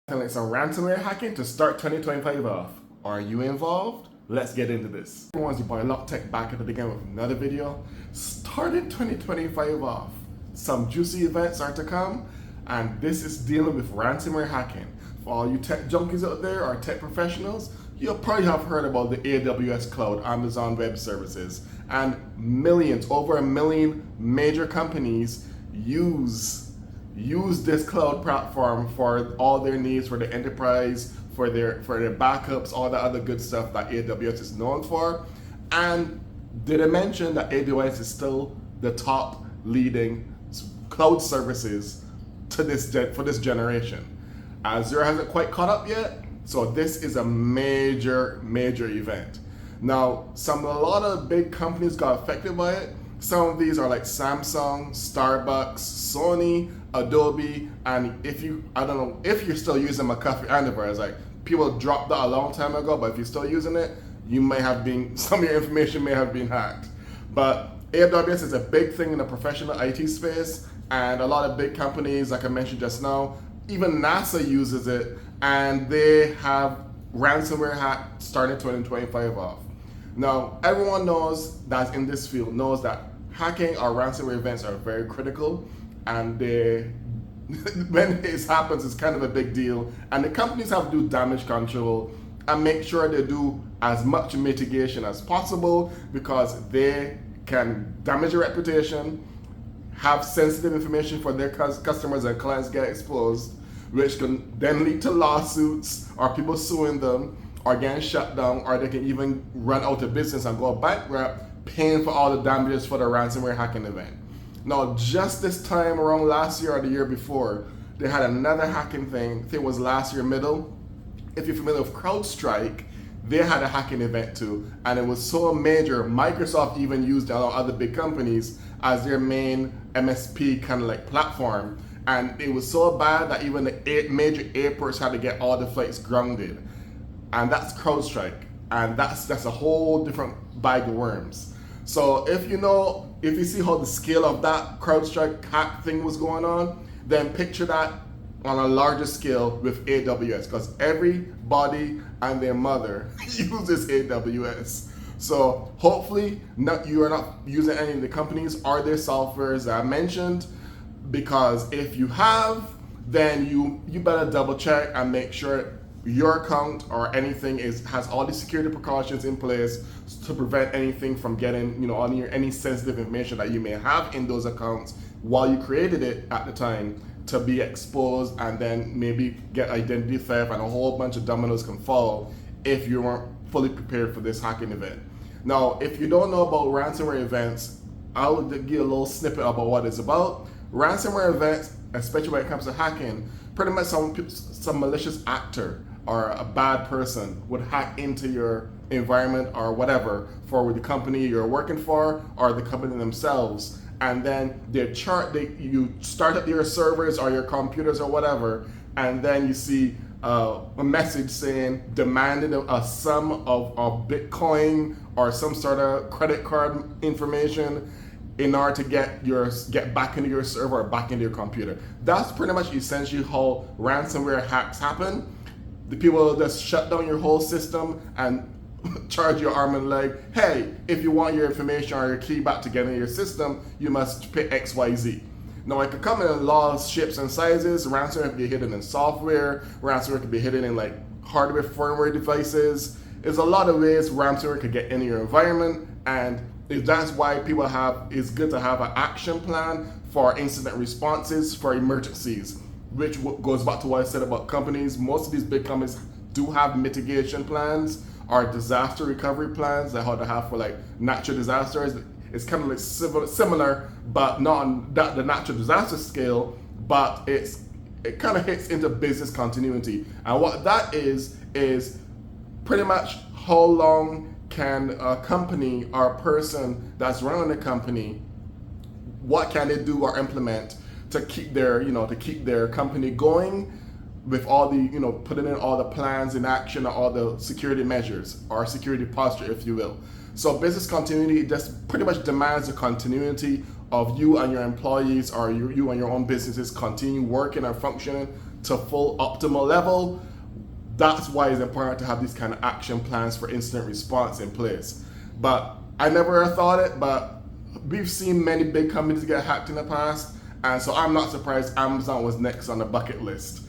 Like some ransomware hacking to start 2025 off. Are you involved? Let's get into this. Everyone's your boy LockTech back at it again with another video. Starting 2025 off. Some juicy events are to come, and this is dealing with ransomware hacking. For all you tech junkies out there or tech professionals, you'll probably have heard about the AWS cloud, Amazon Web Services, and millions, over a million major companies use this cloud platform for all their needs for the enterprise, for their backups, all the other good stuff that AWS is known for. And did I mention that AWS is still the top leading cloud services for this generation? Azure hasn't quite caught up yet, so this is a major event. Now, a lot of big companies got affected by it. Some of these are like Samsung, Starbucks, Sony, Adobe, and I don't know if you're still using McAfee antivirus. Like, people dropped that a long time ago, but if you're still using it, some of your information may have been hacked. But AWS is a big thing in the professional IT space, and a lot of big companies, like I mentioned just now, even NASA uses it, and they have ransomware hack starting 2025 off. Now, everyone knows that's in this field knows that hacking or ransomware events are very critical, and when this happens, it's kind of a big deal. And the companies have to do damage control and make sure they do as much mitigation as possible, because they can damage your reputation, have sensitive information for their customers and clients get exposed, which can then lead to lawsuits or people suing them, or getting shut down, or they can even run out of business and go bankrupt, paying for all the damages for the ransomware hacking event. Now, just this time around last year or the year before, they had another hacking thing. I think it was last year middle. If you're familiar with CrowdStrike, they had a hacking event too, and it was so major, Microsoft even used other big companies as their main MSP kind of like platform. And it was so bad that even the major airports had to get all the flights grounded. And that's CrowdStrike, and that's a whole different bag of worms. So if you see how the scale of that CrowdStrike hack thing was going on, then picture that on a larger scale with AWS, because everybody and their mother uses AWS. So hopefully you are not using any of the companies or their softwares that I mentioned, because if you have, then you better double check and make sure your account or anything has all the security precautions in place to prevent anything from getting any sensitive information that you may have in those accounts while you created it at the time to be exposed, and then maybe get identity theft, and a whole bunch of dominoes can fall if you weren't fully prepared for this hacking event. Now, if you don't know about ransomware events, I'll give you a little snippet about what it's about. Ransomware events, especially when it comes to hacking, pretty much some malicious actor or a bad person would hack into your environment or whatever for the company you're working for or the company themselves, and then you start up your servers or your computers or whatever, and then you see a message saying demanding a sum of Bitcoin or some sort of credit card information in order to get back into your server or back into your computer. That's pretty much essentially how ransomware hacks happen. The people will just shut down your whole system and charge your arm and leg. Hey, if you want your information or your key back to get into your system, you must pay XYZ. Now, it could come in lots, shapes, and sizes. Ransomware can be hidden in software. Ransomware can be hidden in like hardware, firmware devices. There's a lot of ways ransomware could get into your environment, and that's why it's good to have an action plan for incident responses for emergencies, which goes back to what I said about companies. Most of these big companies do have mitigation plans or disaster recovery plans that how to have for like natural disasters. It's kind of like similar, but not on the natural disaster scale, but it kind of hits into business continuity. And what that is pretty much how long can a company or a person that's running the company, what can they do or implement to keep their company going with all the putting in all the plans in action or all the security measures or security posture, if you will. So business continuity just pretty much demands the continuity of you and your employees, or you and your own businesses continue working and functioning to full optimal level. That's why it's important to have these kind of action plans for incident response in place. But I never thought it, but we've seen many big companies get hacked in the past, and so I'm not surprised Amazon was next on the bucket list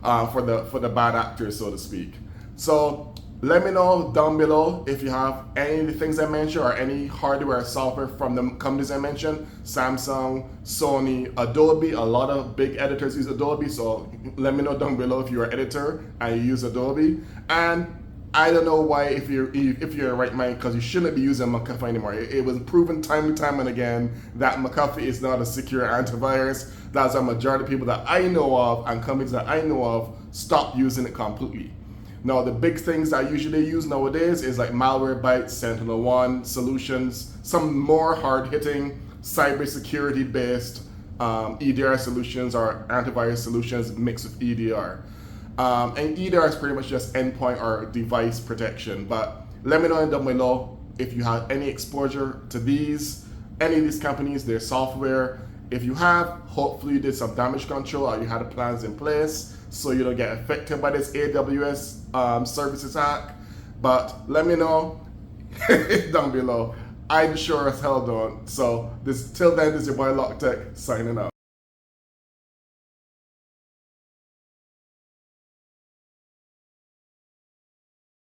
for the bad actors, so to speak. So let me know down below if you have any of the things I mentioned or any hardware or software from the companies I mentioned: Samsung, Sony, Adobe. A lot of big editors use Adobe, so let me know down below if you're an editor and you use Adobe. And I don't know why, if you're in your right mind, because you shouldn't be using McAfee anymore. It was proven time and time and again that McAfee is not a secure antivirus. That's a majority of people that I know of and companies that I know of stop using it completely. Now, the big things I usually use nowadays is like Malwarebytes, SentinelOne solutions, some more hard-hitting cybersecurity-based EDR solutions or antivirus solutions mixed with EDR. And EDR is pretty much just endpoint or device protection. But let me know down below if you have any exposure to any of these companies, their software. If you have, hopefully you did some damage control or you had plans in place so you don't get affected by this AWS services hack. But let me know down below. I sure as hell don't. So till then, this is your boy LockTech signing out.